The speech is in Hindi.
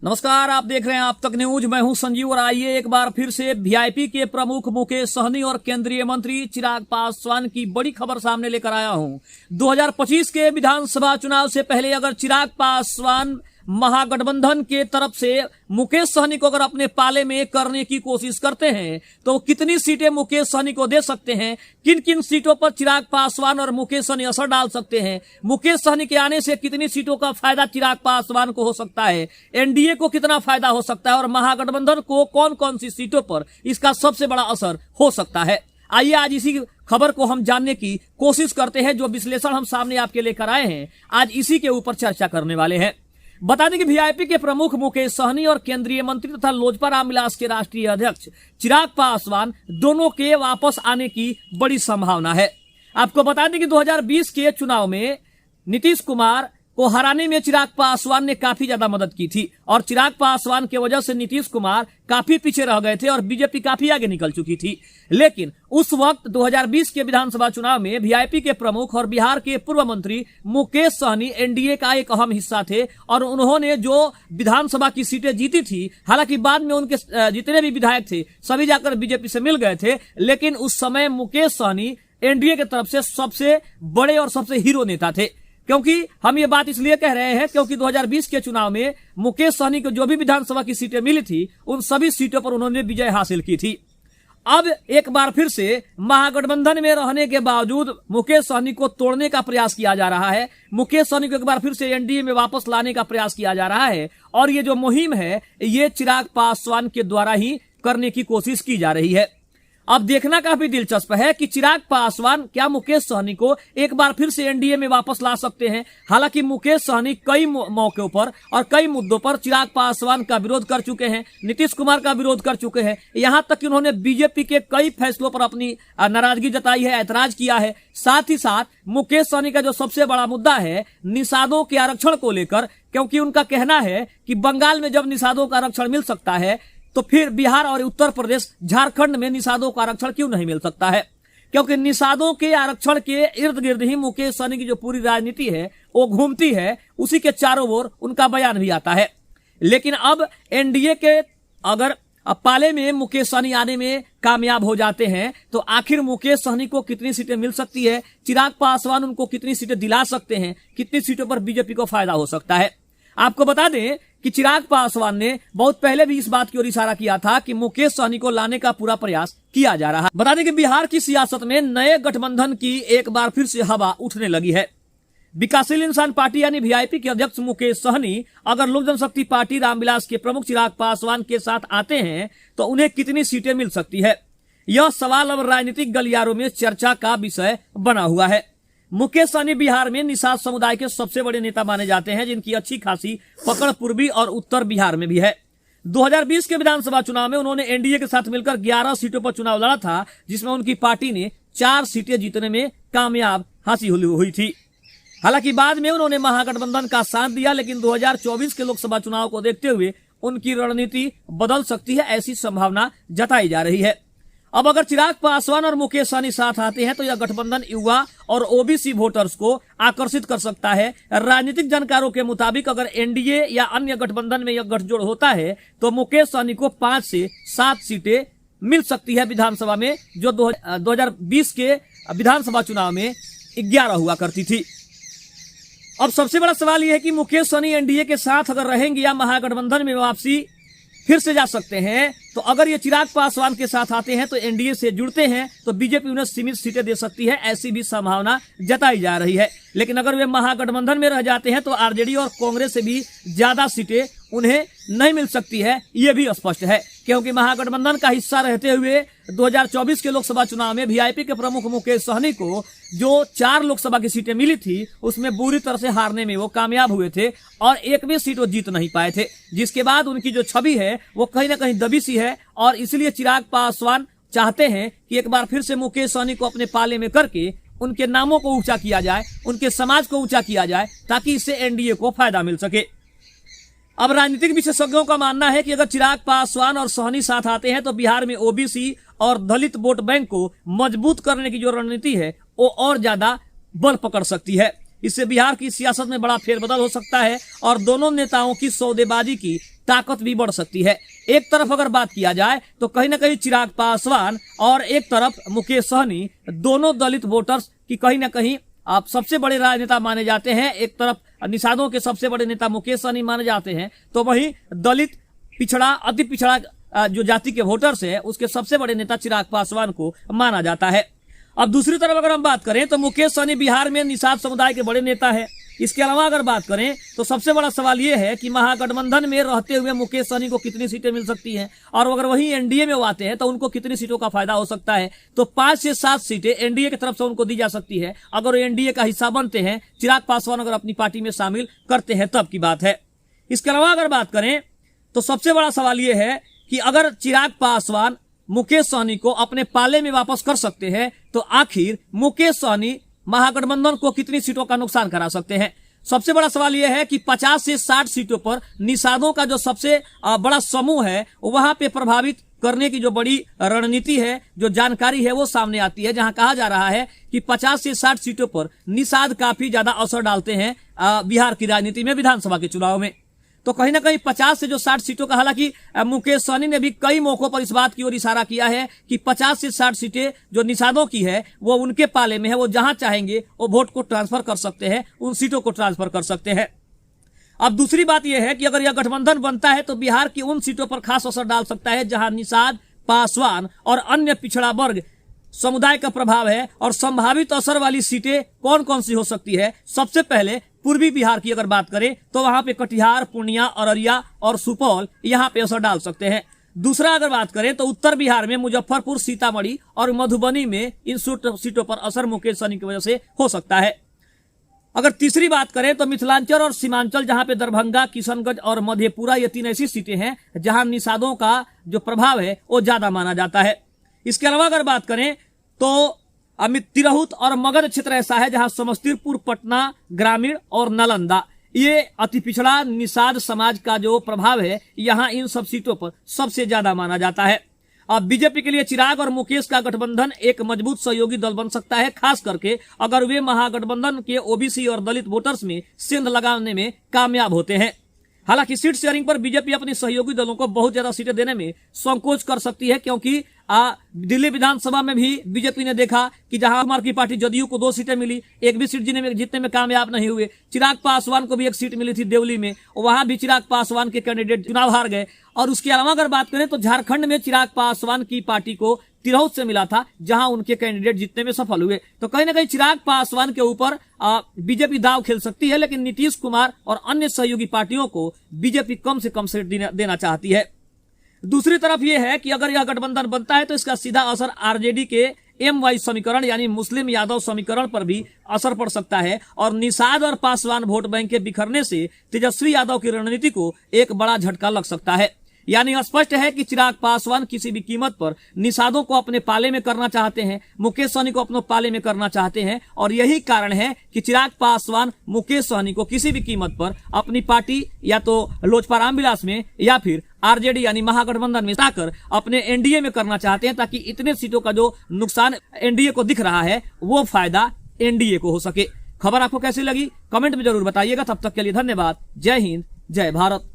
नमस्कार, आप देख रहे हैं आप तक न्यूज। मैं हूं संजीव और आइए एक बार फिर से वीआईपी के प्रमुख मुकेश सहनी और केंद्रीय मंत्री चिराग पासवान की बड़ी खबर सामने लेकर आया हूं। 2025 के विधानसभा चुनाव से पहले अगर चिराग पासवान महागठबंधन के तरफ से मुकेश सहनी को अगर अपने पाले में करने की कोशिश करते हैं तो कितनी सीटें मुकेश सहनी को दे सकते हैं, किन किन सीटों पर चिराग पासवान और मुकेश सहनी असर डाल सकते हैं, मुकेश सहनी के आने से कितनी सीटों का फायदा चिराग पासवान को हो सकता है, एनडीए को कितना फायदा हो सकता है और महागठबंधन को कौन कौन सी सीटों पर इसका सबसे बड़ा असर हो सकता है। आइए आज इसी खबर को हम जानने की कोशिश करते हैं। जो विश्लेषण हम सामने आपके लेकर आए हैं, आज इसी के ऊपर चर्चा करने वाले हैं। बता दें कि वीआईपी के प्रमुख मुकेश सहनी और केंद्रीय मंत्री तथा लोजपा रामविलास के राष्ट्रीय अध्यक्ष चिराग पासवान दोनों के वापस आने की बड़ी संभावना है। आपको बता दें कि 2020 के चुनाव में नीतीश कुमार को हराने में चिराग पासवान ने काफी ज्यादा मदद की थी और चिराग पासवान की वजह से नीतीश कुमार काफी पीछे रह गए थे और बीजेपी काफी आगे निकल चुकी थी। लेकिन उस वक्त 2020 के विधानसभा चुनाव में वीआईपी के प्रमुख और बिहार के पूर्व मंत्री मुकेश सहनी एनडीए का एक अहम हिस्सा थे और उन्होंने जो विधानसभा की सीटें जीती थी, हालांकि बाद में उनके जितने भी विधायक थे सभी जाकर बीजेपी से मिल गए थे, लेकिन उस समय मुकेश सहनी एनडीए की तरफ से सबसे बड़े और सबसे हीरो नेता थे। क्योंकि हम ये बात इसलिए कह रहे हैं क्योंकि 2020 के चुनाव में मुकेश सहनी को जो भी विधानसभा की सीटें मिली थी उन सभी सीटों पर उन्होंने विजय हासिल की थी। अब एक बार फिर से महागठबंधन में रहने के बावजूद मुकेश सहनी को तोड़ने का प्रयास किया जा रहा है। मुकेश सहनी को एक बार फिर से एनडीए में वापस लाने का प्रयास किया जा रहा है और ये जो मुहिम है ये चिराग पासवान के द्वारा ही करने की कोशिश की जा रही है। अब देखना काफी दिलचस्प है कि चिराग पासवान क्या मुकेश सहनी को एक बार फिर से एनडीए में वापस ला सकते हैं। हालांकि मुकेश सहनी कई मौकों पर और कई मुद्दों पर चिराग पासवान का विरोध कर चुके हैं, नीतीश कुमार का विरोध कर चुके हैं, यहां तक कि उन्होंने बीजेपी के कई फैसलों पर अपनी नाराजगी जताई है, ऐतराज किया है। साथ ही साथ मुकेश सहनी का जो सबसे बड़ा मुद्दा है निषादों के आरक्षण को लेकर, क्योंकि उनका कहना है कि बंगाल में जब निषादों का आरक्षण मिल सकता है तो फिर बिहार और उत्तर प्रदेश झारखंड में निषादों का आरक्षण क्यों नहीं मिल सकता है। क्योंकि निषादों के आरक्षण के इर्द गिर्द ही मुकेश सहनी की जो पूरी राजनीति है वो घूमती है, उसी के चारों ओर उनका बयान भी आता है। लेकिन अब एनडीए के अगर पाले में मुकेश सहनी आने में कामयाब हो जाते हैं तो आखिर मुकेश सहनी को कितनी सीटें मिल सकती है, चिराग पासवान उनको कितनी सीटें दिला सकते हैं, कितनी सीटों पर बीजेपी को फायदा हो सकता है। आपको बता दें कि चिराग पासवान ने बहुत पहले भी इस बात की ओर इशारा किया था कि मुकेश सहनी को लाने का पूरा प्रयास किया जा रहा है। बता दें कि बिहार की सियासत में नए गठबंधन की एक बार फिर से हवा उठने लगी है। विकासशील इंसान पार्टी यानी वीआईपी के अध्यक्ष मुकेश सहनी अगर लोक जनशक्ति पार्टी रामविलास के प्रमुख चिराग पासवान के साथ आते हैं तो उन्हें कितनी सीटें मिल सकती है, यह सवाल अब राजनीतिक गलियारों में चर्चा का विषय बना हुआ है। मुकेश सहनी बिहार में निषाद समुदाय के सबसे बड़े नेता माने जाते हैं, जिनकी अच्छी खासी पकड़ पूर्वी और उत्तर बिहार में भी है। 2020 के विधानसभा चुनाव में उन्होंने एनडीए के साथ मिलकर 11 सीटों पर चुनाव लड़ा था, जिसमें उनकी पार्टी ने 4 सीटें जीतने में कामयाब हासिल हुई थी। हालांकि बाद में उन्होंने महागठबंधन का साथ दिया, लेकिन 2024 के लोकसभा चुनाव को देखते हुए उनकी रणनीति बदल सकती है, ऐसी संभावना जताई जा रही है। अब अगर चिराग पासवान और मुकेश सहनी साथ आते हैं तो यह गठबंधन युवा और ओबीसी वोटर्स को आकर्षित कर सकता है। राजनीतिक जानकारों के मुताबिक अगर एनडीए या अन्य गठबंधन में यह गठजोड़ होता है तो मुकेश सहनी को 5 से 7 सीटें मिल सकती है विधानसभा में, जो 2020 के विधानसभा चुनाव में 11 हुआ करती थी। अब सबसे बड़ा सवाल यह है कि मुकेश सहनी एनडीए के साथ अगर रहेंगे या महागठबंधन में वापसी फिर से जा सकते हैं। तो अगर ये चिराग पासवान के साथ आते हैं तो एनडीए से जुड़ते हैं तो बीजेपी उन्हें सीमित सीटें दे सकती है, ऐसी भी संभावना जताई जा रही है। लेकिन अगर वे महागठबंधन में रह जाते हैं तो आरजेडी और कांग्रेस से भी ज्यादा सीटें उन्हें नहीं मिल सकती है, ये भी स्पष्ट है। क्योंकि महागठबंधन का हिस्सा रहते हुए 2024 के लोकसभा चुनाव में वीआईपी के प्रमुख मुकेश सहनी को जो 4 लोकसभा की सीटें मिली थी उसमें बुरी तरह से हारने में वो कामयाब हुए थे और एक भी सीट वो जीत नहीं पाए थे, जिसके बाद उनकी जो छवि है वो कहीं ना कहीं दबी सी है। और इसलिए चिराग पासवान चाहते हैं कि एक बार फिर से मुकेश सहनी को अपने पाले में करके उनके नामों को ऊंचा किया जाए, उनके समाज को ऊंचा किया जाए, ताकि इससे एनडीए को फायदा मिल सके। अब राजनीतिक विशेषज्ञों का मानना है कि अगर चिराग पासवान और सहनी साथ आते हैं तो बिहार में ओबीसी और दलित वोट बैंक को मजबूत करने की जो रणनीति है वो और ज्यादा बल पकड़ सकती है। इससे बिहार की सियासत में बड़ा फेरबदल हो सकता है और दोनों नेताओं की सौदेबाजी की ताकत भी बढ़ सकती है। एक तरफ अगर बात किया जाए तो कहीं ना कहीं चिराग पासवान और एक तरफ मुकेश सहनी, दोनों दलित वोटर्स की कहीं ना कहीं आप सबसे बड़े राजनेता माने जाते हैं। एक तरफ निषादों के सबसे बड़े नेता मुकेश सहनी माने जाते हैं, तो वहीं दलित पिछड़ा, अति पिछड़ा जो जाति के वोटर्स है उसके सबसे बड़े नेता चिराग पासवान को माना जाता है। अब दूसरी तरफ अगर हम बात करें तो मुकेश सहनी बिहार में निषाद समुदाय के बड़े नेता है। इसके अलावा अगर बात करें तो सबसे बड़ा सवाल यह है कि महागठबंधन में रहते हुए मुकेश सहनी को कितनी सीटें मिल सकती हैं, और अगर वहीं एनडीए में वो आते हैं तो उनको कितनी सीटों का फायदा हो सकता है। तो 5 से 7 सीटें एनडीए की तरफ से उनको दी जा सकती है अगर एनडीए का हिस्सा बनते हैं, चिराग पासवान अगर अपनी पार्टी में शामिल करते हैं तब की बात है। इसके अलावा अगर बात करें तो सबसे बड़ा सवाल यह है कि अगर चिराग पासवान मुकेश सहनी को अपने पाले में वापस कर सकते हैं तो आखिर मुकेश सहनी महागठबंधन को कितनी सीटों का नुकसान करा सकते हैं। सबसे बड़ा सवाल यह है कि 50 से 60 सीटों पर निषादों का जो सबसे बड़ा समूह है वहां पे प्रभावित करने की जो बड़ी रणनीति है, जो जानकारी है वो सामने आती है, जहां कहा जा रहा है कि 50 से 60 सीटों पर निषाद काफी ज्यादा असर डालते हैं बिहार की राजनीति में, विधानसभा के चुनाव में। तो कहीं ना कहीं 50 से जो 60 सीटों का, हालांकि मुकेश सहनी ने भी कई मौकों पर इस बात की ओर इशारा किया है कि 50 से 60 सीटें जो निषादों की है वो उनके पाले में है, वो जहां चाहेंगे वो वोट को ट्रांसफर कर सकते हैं, उन सीटों को ट्रांसफर कर सकते हैं। अब दूसरी बात यह है कि अगर यह गठबंधन बनता है तो बिहार की उन सीटों पर खास असर डाल सकता है जहां निषाद, पासवान और अन्य पिछड़ा वर्ग समुदाय का प्रभाव है। और संभावित असर वाली सीटें कौन कौन सी हो सकती है? सबसे पहले पूर्वी बिहार की अगर बात करें तो वहां पे कटिहार, पूर्णिया, अररिया और सुपौल यहां पे असर डाल सकते हैं। दूसरा अगर बात करें तो उत्तर बिहार में मुजफ्फरपुर, सीतामढ़ी और मधुबनी में इन सीटों पर असर मुकेश सहनी की वजह से हो सकता है। अगर तीसरी बात करें तो मिथिलांचल और सीमांचल, जहां पे दरभंगा, किशनगंज और मधेपुरा, ये 3 ऐसी सीटें हैं जहां निषादों का जो प्रभाव है वो ज्यादा माना जाता है। इसके अलावा अगर बात करें तो तिरहुत और मगध क्षेत्र ऐसा है जहां समस्तीपुर, पटना ग्रामीण और नालंदा, ये अति पिछड़ा निषाद समाज का जो प्रभाव है यहां इन सब सीटों पर सबसे ज्यादा माना जाता है। अब बीजेपी के लिए चिराग और मुकेश का गठबंधन एक मजबूत सहयोगी दल बन सकता है, खास करके अगर वे महागठबंधन के ओबीसी और दलित वोटर्स में सेंध लगाने में कामयाब होते हैं। हालांकि सीट शेयरिंग पर बीजेपी अपने सहयोगी दलों को बहुत ज्यादा सीटें देने में संकोच कर सकती है, क्योंकि दिल्ली विधानसभा में भी बीजेपी ने देखा कि जहां कुमार की पार्टी जदयू को 2 सीटें मिली, एक भी सीट जीतने में कामयाब नहीं हुए। चिराग पासवान को भी 1 सीट मिली थी देवली में, वहां भी चिराग पासवान के कैंडिडेट चुनाव हार गए। और उसके अलावा अगर बात करें तो झारखंड में चिराग पासवान की पार्टी को तिरहुत से मिला था, जहां उनके कैंडिडेट जीतने में सफल हुए। तो कहीं ना कहीं चिराग पासवान के ऊपर बीजेपी दाव खेल सकती है, लेकिन नीतीश कुमार और अन्य सहयोगी पार्टियों को बीजेपी कम से कम सीट देना चाहती है। दूसरी तरफ यह है कि अगर यह गठबंधन बनता है तो इसका सीधा असर आरजेडी के MY समीकरण यानी मुस्लिम यादव समीकरण पर भी असर पड़ सकता है, और निषाद और पासवान वोट बैंक के बिखरने से तेजस्वी यादव की रणनीति को एक बड़ा झटका लग सकता है। यानी स्पष्ट है कि चिराग पासवान किसी भी कीमत पर निषादों को अपने पाले में करना चाहते हैं, मुकेश सहनी को अपने पाले में करना चाहते हैं, और यही कारण है कि चिराग पासवान मुकेश सहनी को किसी भी कीमत पर अपनी पार्टी या तो लोजपा रामविलास में या फिर आरजेडी यानी महागठबंधन में जाकर अपने एनडीए में करना चाहते हैं, ताकि इतने सीटों का जो नुकसान एनडीए को दिख रहा है वो फायदा एनडीए को हो सके। खबर आपको कैसी लगी कमेंट में जरूर बताइएगा। तब तक के लिए धन्यवाद। जय हिंद, जय भारत।